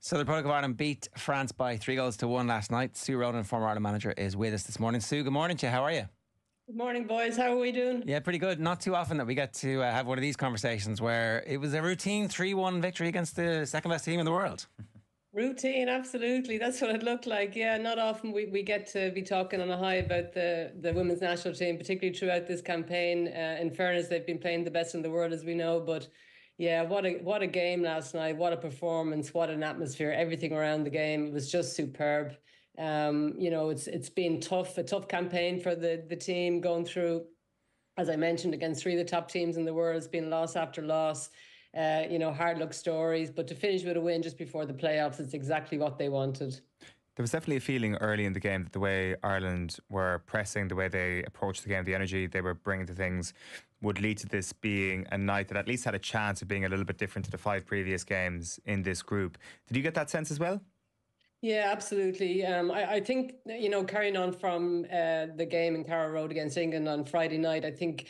So the Republic of Ireland beat France by 3-1 last night. Sue Ronan, former Ireland manager, is with us this morning. Sue, good morning to you. How are you? Good morning, boys. How are we doing? Yeah, pretty good. Not too often that we get to have one of these conversations where it was a routine 3-1 victory against the second best team in the world. Routine, absolutely. That's what it looked like. Yeah, not often we get to be talking on a high about the women's national team, particularly throughout this campaign. In fairness, they've been playing the best in the world, as we know. But yeah, what a game last night. What a performance. What an atmosphere. Everything around the game was just superb. It's been a tough campaign for the team going through, as I mentioned, against three of the top teams in the world. It's been loss after loss. Hard luck stories, but to finish with a win just before the playoffs, it's exactly what they wanted. There was definitely a feeling early in the game that the way Ireland were pressing, the way they approached the game, the energy they were bringing to things would lead to this being a night that at least had a chance of being a little bit different to the 5 previous games in this group. Did you get that sense as well? Yeah, absolutely. I think, carrying on from the game in Carrow Road against England on Friday night, I think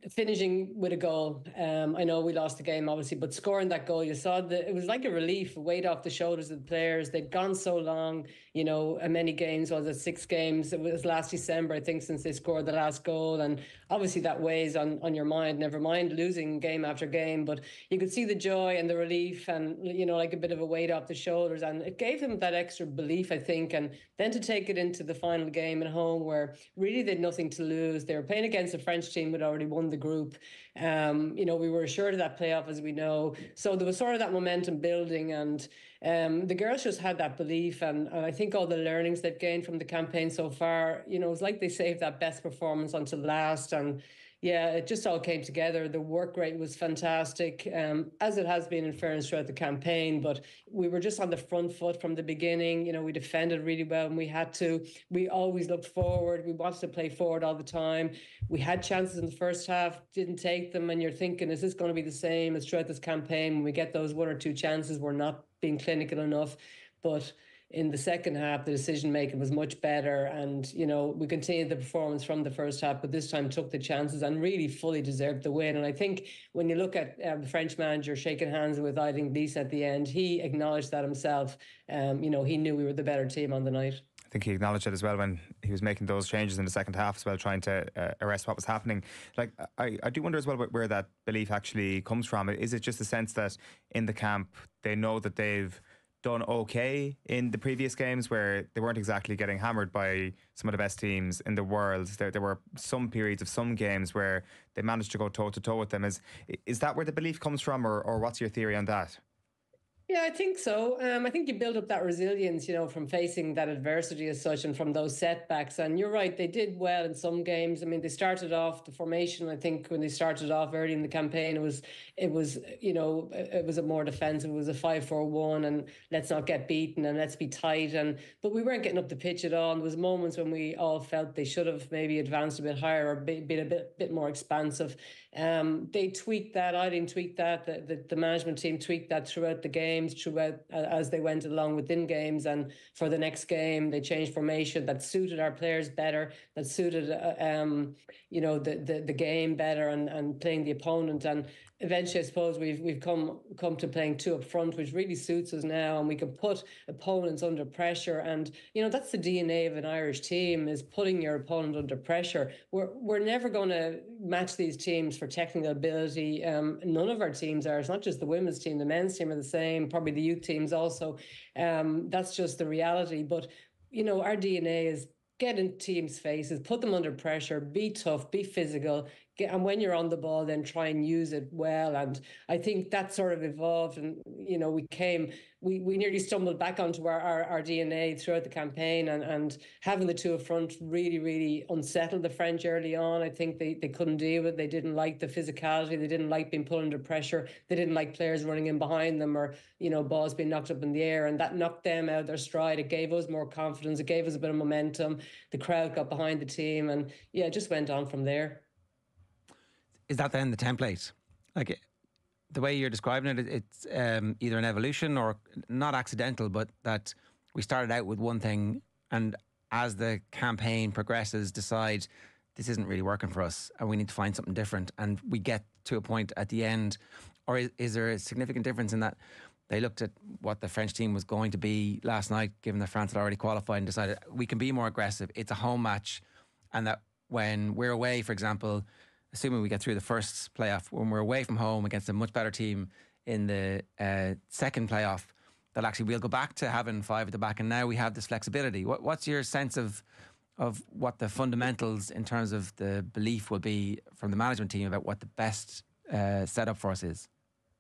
finishing with a goal. I know we lost the game, obviously, but scoring that goal, you saw that it was like a relief, a weight off the shoulders of the players. They'd gone so long, many games, was it 6 games? It was last December, I think, since they scored the last goal. And obviously that weighs on your mind, never mind losing game after game. But you could see the joy and the relief and, like a bit of a weight off the shoulders. And it gave them that extra belief, I think. And then to take it into the final game at home where really they had nothing to lose. They were playing against a French team who'd already won the group. We were assured of that playoff, as we know. So there was sort of that momentum building, and the girls just had that belief. And I think all the learnings they've gained from the campaign so far, it's like they saved that best performance until last. And yeah, it just all came together. The work rate was fantastic, as it has been in fairness throughout the campaign. But we were just on the front foot from the beginning. We defended really well when we had to. We always looked forward. We wanted to play forward all the time. We had chances in the first half, didn't take them. And you're thinking, is this going to be the same as throughout this campaign? When we get those 1 or 2 chances, we're not being clinical enough. But in the second half, the decision making was much better, and we continued the performance from the first half, but this time took the chances and really fully deserved the win. And I think when you look at the French manager shaking hands with Lisa at the end, he acknowledged that himself. He knew we were the better team on the night. I think he acknowledged it as well when he was making those changes in the second half as well, trying to arrest what was happening. Like, I do wonder as well where that belief actually comes from. Is it just a sense that in the camp they know that they've done okay in the previous games where they weren't exactly getting hammered by some of the best teams in the world? There were some periods of some games where they managed to go toe-to-toe with them. Is that where the belief comes from, or what's your theory on that? Yeah, I think so. I think you build up that resilience, from facing that adversity as such and from those setbacks. And you're right, they did well in some games. I mean, they started off the formation. I think when they started off early in the campaign, it was a more defensive. It was a 5-4-1, and let's not get beaten and let's be tight. But we weren't getting up the pitch at all. And there was moments when we all felt they should have maybe advanced a bit higher or been a bit more expansive. They tweaked that. I didn't tweak that. The management team tweaked that throughout the games, throughout as they went along within games. And for the next game, they changed formation that suited our players better, that suited the game better, and playing the opponent. And eventually, I suppose we've come to playing 2 up front, which really suits us now, and we can put opponents under pressure. And that's the DNA of an Irish team, is putting your opponent under pressure. We're never going to match these teams for technical ability. None of our teams are. It's not just the women's team; the men's team are the same. Probably the youth teams also. That's just the reality. But our DNA is get in teams' faces, put them under pressure, be tough, be physical, and when you're on the ball, then try and use it well. And I think that sort of evolved, and we nearly stumbled back onto our DNA throughout the campaign, and having the 2 up front really, really unsettled the French early on. I think they couldn't deal with it. They didn't like the physicality. They didn't like being put under pressure. They didn't like players running in behind them, or balls being knocked up in the air, and that knocked them out of their stride. It gave us more confidence. It gave us a bit of momentum. The crowd got behind the team, and it just went on from there. Is that then the template? Like, the way you're describing it, it's either an evolution or not accidental, but that we started out with one thing, and as the campaign progresses, decide this isn't really working for us and we need to find something different, and we get to a point at the end? Or is there a significant difference in that they looked at what the French team was going to be last night, given that France had already qualified, and decided we can be more aggressive. It's a home match, and that when we're away, for example, assuming we get through the first playoff, when we're away from home against a much better team in the second playoff, that actually we'll go back to having 5 at the back, and now we have this flexibility. What's your sense of what the fundamentals in terms of the belief will be from the management team about what the best setup for us is?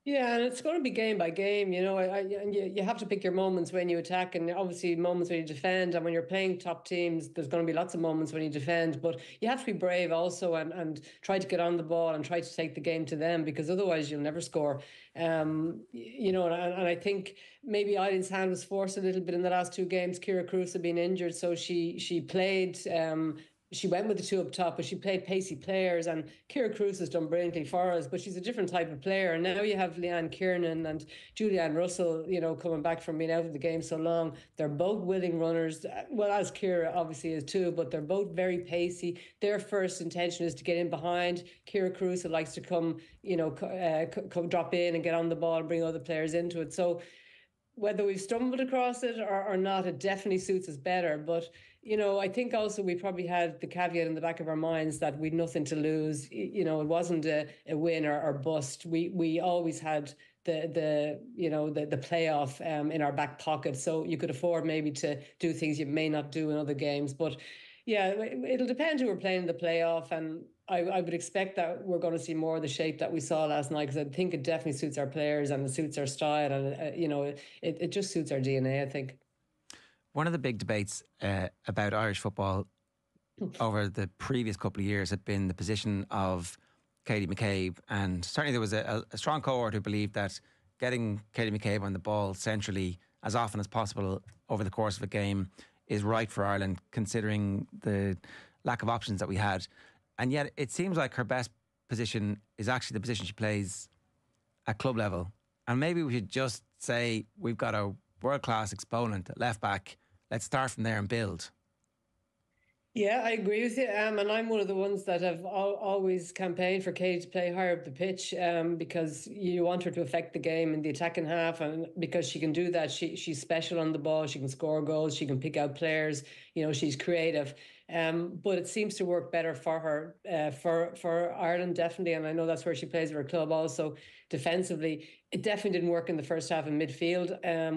Yeah, and it's going to be game by game, and you have to pick your moments when you attack, and obviously moments when you defend. And when you're playing top teams, there's going to be lots of moments when you defend, but you have to be brave also and try to get on the ball and try to take the game to them, because otherwise you'll never score. And I think maybe Eileen's hand was forced a little bit in the last 2 games. Kira Cruz had been injured, so she played. She went with the 2 up top, but she played pacey players, and Kira Cruz has done brilliantly for us, but she's a different type of player. And now you have Leanne Kiernan and Julianne Russell, coming back from being out of the game so long. They're both willing runners, well, as Kira obviously is too, but they're both very pacey. Their first intention is to get in behind. Kira Cruz, who likes to come drop in and get on the ball and bring other players into it. So whether we've stumbled across it or not, it definitely suits us better. But I think also we probably had the caveat in the back of our minds that we'd nothing to lose. It wasn't a win or bust. We always had the playoff in our back pocket, so you could afford maybe to do things you may not do in other games. But yeah, it'll depend who we're playing in the playoff, and I would expect that we're going to see more of the shape that we saw last night, because I think it definitely suits our players and it suits our style, and it just suits our DNA, I think. One of the big debates about Irish football over the previous couple of years had been the position of Katie McCabe, and certainly there was a strong cohort who believed that getting Katie McCabe on the ball centrally as often as possible over the course of a game is right for Ireland, considering the lack of options that we had. And yet it seems like her best position is actually the position she plays at club level. And maybe we should just say we've got a world-class exponent at left back. Let's start from there and build. Yeah, I agree with you. And I'm one of the ones that have always campaigned for Katie to play higher up the pitch, because you want her to affect the game in the attacking half. And because she can do that, she's special on the ball. She can score goals. She can pick out players. She's creative. But it seems to work better for her, for Ireland, definitely. And I know that's where she plays at her club also. Defensively, it definitely didn't work in the first half in midfield.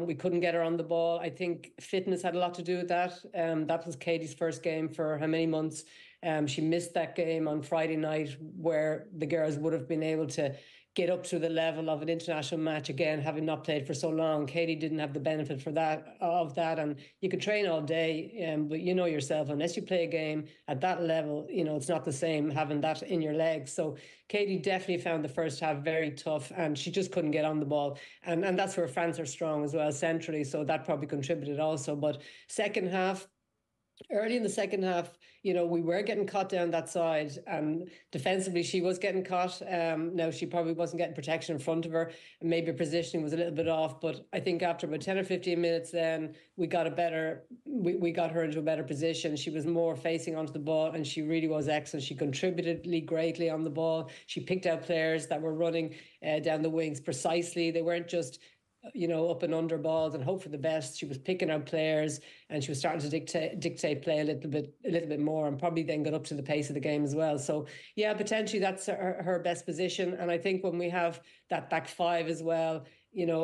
We couldn't get her on the ball. I think fitness had a lot to do with that. That was Katie's first game for how many months? She missed that game on Friday night, where the girls would have been able to get up to the level of an international match again, having not played for so long. Katie didn't have the benefit of that, and you can train all day, but yourself, unless you play a game at that level, it's not the same having that in your legs. So Katie definitely found the first half very tough, and she just couldn't get on the ball, and that's where France are strong as well centrally, so that probably contributed also. But second half, early in the second half, we were getting caught down that side, and defensively she was getting caught. Now she probably wasn't getting protection in front of her, and maybe her positioning was a little bit off. But I think after about 10 or 15 minutes, then we got we got her into a better position. She was more facing onto the ball, and she really was excellent. She contributed greatly on the ball. She picked out players that were running down the wings precisely. They weren't just up and under balls and hope for the best. She was picking out players, and she was starting to dictate play a little bit more, and probably then got up to the pace of the game as well. So yeah, potentially that's her best position. And I think when we have that back 5 as well,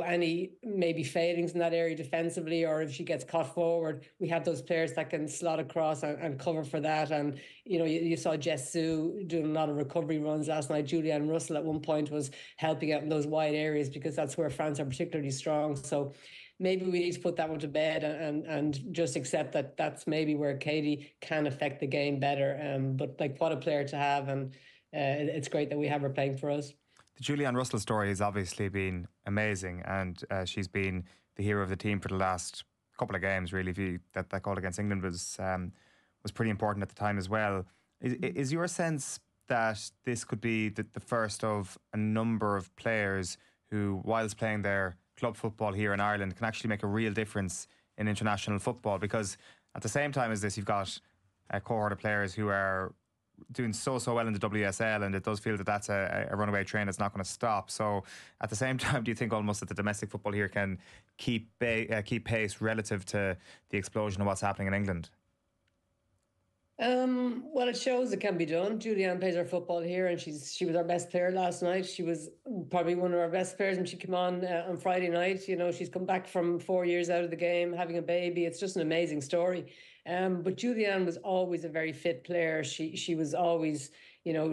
any maybe failings in that area defensively, or if she gets caught forward, we have those players that can slot across and cover for that. And you saw Jess Sue doing a lot of recovery runs last night. Julianne Russell at one point was helping out in those wide areas, because that's where France are particularly strong. So maybe we need to put that one to bed and just accept that that's maybe where Katie can affect the game better. But what a player to have, and it's great that we have her playing for us. The Julianne Russell story has obviously been amazing, and she's been the hero of the team for the last couple of games, really. That goal against England was pretty important at the time as well. Is your sense that this could be the first of a number of players who, whilst playing their club football here in Ireland, can actually make a real difference in international football? Because at the same time as this, you've got a cohort of players who are doing so well in the WSL, and it does feel that that's a runaway train that's not going to stop. So at the same time, do you think almost that the domestic football here can keep pace relative to the explosion of what's happening in England? Well, it shows it can be done. Julianne plays our football here, and she was our best player last night. She was probably one of our best players when she came on Friday night. You know, she's come back from 4 years out of the game, having a baby. It's just an amazing story. But Julianne was always a very fit player. She was always, you know,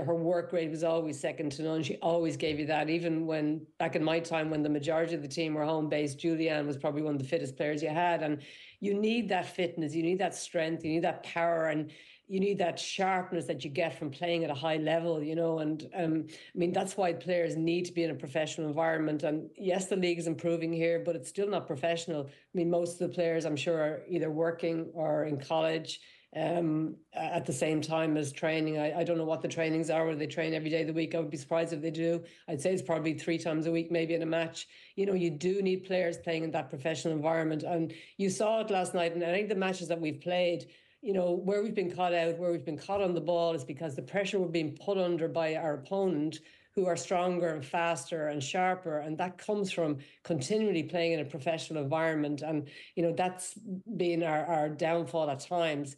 her work rate was always second to none. She always gave you that. Even when back in my time, when the majority of the team were home based, Julianne was probably one of the fittest players you had. And you need that fitness, you need that strength, you need that power, and you need that sharpness that you get from playing at a high level, you know. And I mean, that's why players need to be in a professional environment. And yes, the league is improving here, but it's still not professional. I mean, most of the players, I'm sure, are either working or in college at the same time as training. I don't know what the trainings are, whether they train every day of the week. I would be surprised if they do. I'd say it's probably 3 times a week, maybe in a match. You know, you do need players playing in that professional environment. And you saw it last night. And I think the matches that we've played, you know, where we've been caught out, where we've been caught on the ball is because the pressure we're being put under by our opponent, who are stronger and faster and sharper. And that comes from continually playing in a professional environment. And, you know, that's been our downfall at times.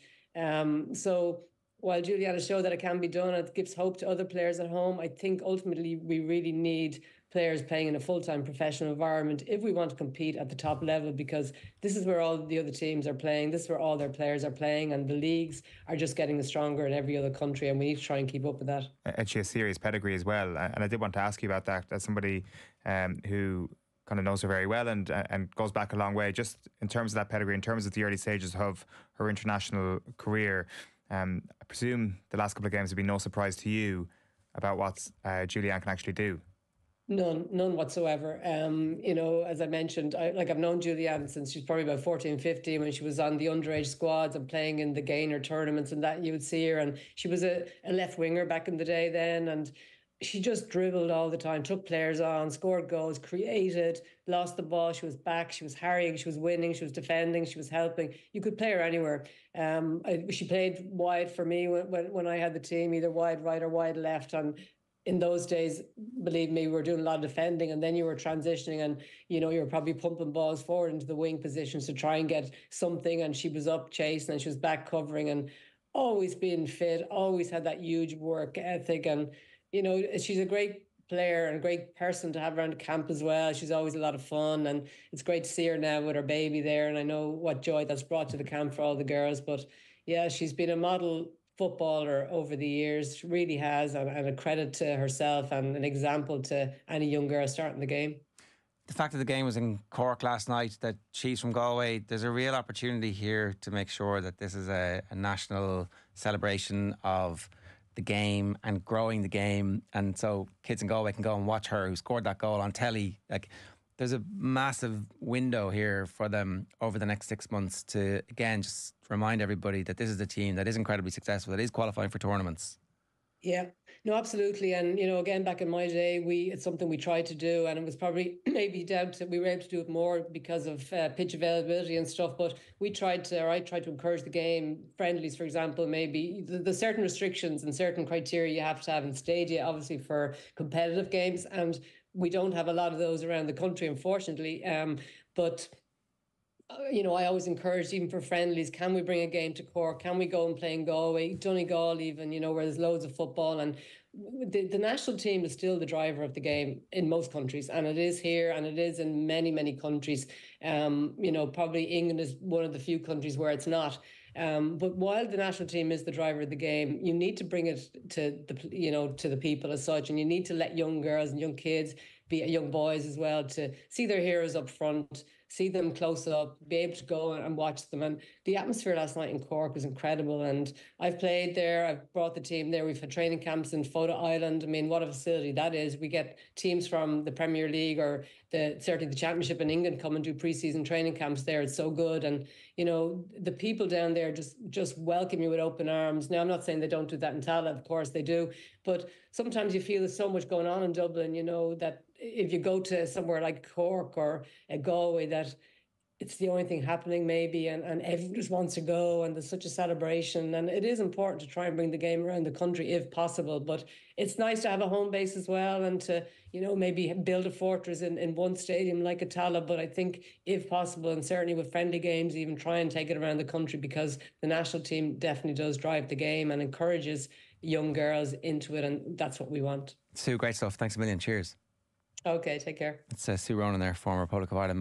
So while Juliana showed that it can be done, it gives hope to other players at home. I think ultimately we really need players playing in a full-time professional environment if we want to compete at the top level, because this is where all the other teams are playing. This is where all their players are playing, and the leagues are just getting stronger in every other country, and we need to try and keep up with that. And she has serious pedigree as well. And I did want to ask you about that as somebody who kind of knows her very well and goes back a long way, just in terms of that pedigree, in terms of the early stages of her international career. I presume the last couple of games have been no surprise to you about what Julianne can actually do. None whatsoever. You know, as I mentioned, I've known Julianne since she's probably about 14, 15, when she was on the underage squads and playing in the Gainer tournaments and that, you would see her. And she was a left winger back in the day then. And she just dribbled all the time, took players on, scored goals, created, lost the ball. She was back, she was harrying, she was winning, she was defending, she was helping. You could play her anywhere. She played wide for me when I had the team, either wide right or wide left. And in those days, believe me, we were doing a lot of defending, and then you were transitioning, and you know, you were probably pumping balls forward into the wing positions to try and get something. And she was up chasing, and she was back covering, and always being fit, always had that huge work ethic. And you know, she's a great player and a great person to have around the camp as well. She's always a lot of fun, and it's great to see her now with her baby there. And I know what joy that's brought to the camp for all the girls. But yeah, she's been a model footballer over the years, she really has, and a credit to herself and an example to any young girl starting the game. The fact that the game was in Cork last night, that she's from Galway, there's a real opportunity here to make sure that this is a national celebration of the game and growing the game. And so kids in Galway can go and watch her who scored that goal on telly. Like, there's a massive window here for them over the next 6 months to, again, just remind everybody that this is a team that is incredibly successful, that is qualifying for tournaments. Yeah, no, absolutely. And, you know, again, back in my day, it's something we tried to do, and it was probably maybe down to, we were able to do it more because of pitch availability and stuff. But I tried to encourage the game, friendlies, for example, maybe there's certain restrictions and certain criteria you have to have in stadia, obviously, for competitive games. And we don't have a lot of those around the country, unfortunately. But you know, I always encourage, even for friendlies, can we bring a game to Cork? Can we go and play in Galway, Donegal even, you know, where there's loads of football? And the national team is still the driver of the game in most countries, and it is here, and it is in many, many countries. You know, probably England is one of the few countries where it's not. But while the national team is the driver of the game, you need to bring it to the people as such, and you need to let young girls and young kids, be young boys as well, to see their heroes up front, see them close up, be able to go and watch them. And the atmosphere last night in Cork was incredible. And I've played there, I've brought the team there, we've had training camps in Fota Island. I mean, what a facility that is. We get teams from the Premier League or certainly the Championship in England come and do pre-season training camps there. It's so good. And, you know, the people down there just welcome you with open arms. Now, I'm not saying they don't do that in Tallaght, of course they do. But sometimes you feel there's so much going on in Dublin, you know, that if you go to somewhere like Cork or Galway, that it's the only thing happening maybe, and everyone just wants to go, and there's such a celebration, and it is important to try and bring the game around the country if possible, but it's nice to have a home base as well, and to, you know, maybe build a fortress in one stadium like Atala. But I think if possible, and certainly with friendly games, even try and take it around the country, because the national team definitely does drive the game and encourages young girls into it, and that's what we want. Sue, great stuff. Thanks a million. Cheers. Okay, take care. It's Sue Ronan there, former Republic of Ireland